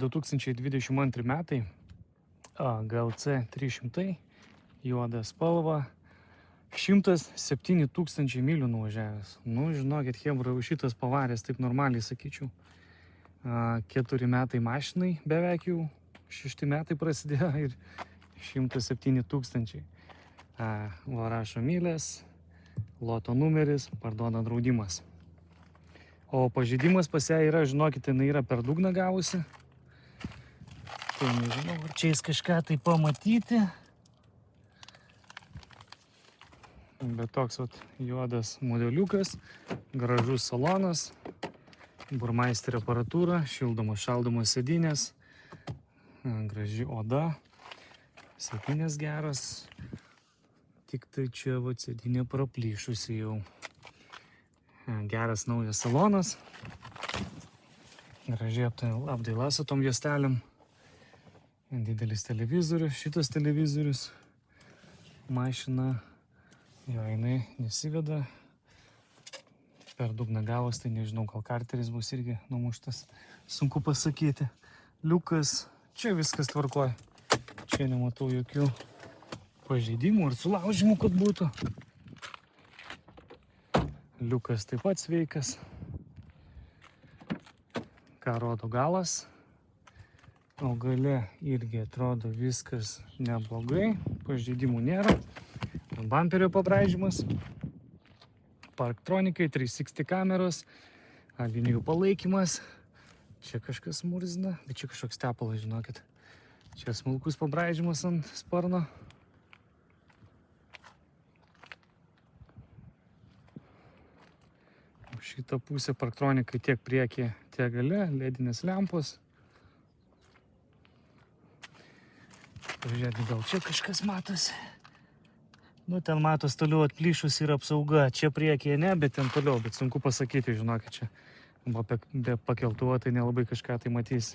2022 metai, GLC 300, juoda spalva, 107 000 mylių nuvažiavęs. Nu, žinokit, chebra, šitas pavarės, taip normaliai sakyčiau. 4 metai mašinai beveik jau, 6 metai prasidėjo ir 107 000. Va rašo mylės, loto numeris, parduoda draudimas. O pažeidimas pas ją yra, žinokit, jinai yra per dugną gavusi. Tai nežinau, ar čia jis kažką tai pamatyti. Bet toks vat juodas modeliukas, gražus salonas, burmeisterio aparatūra, šildomos šaldomos sėdynės, graži oda, sėdynės geras, tik tai čia vat sėdynė praplyšusi jau. Geras naujas salonas, gražiai apdaila su tom juostelėm, didelis televizorius, šitas televizorius, mašina, jo jinai nesiveda, per dugną gavos, tai nežinau, gal karteris bus irgi numuštas, sunku pasakyti. Liukas, čia viskas tvarkoja, čia nematau jokių pažeidimų ir sulaužimų, kad būtų. Liukas taip pat sveikas. Ką rodo galas. O gale irgi atrodo viskas neblogai. Pažeidimų nėra. Bamperio pabraižymas. Parktronikai, 360 kameros. Linijų palaikymas. Čia kažkas murzina. Bet čia kažkoks tepalas, žinokit. Čia smulkus pabraižymas ant sparno. Šitą pusę parktronikai tiek priekyje, tiek gale, ledinės lempos. Pažiūrėti, gal čia kažkas matosi. Nu, ten matos toliau atplyšus ir apsauga. Čia priekyje ne, bet ten toliau, bet sunku pasakyti, žinokit, čia be pakeltuvo, tai nelabai kažką tai matysi.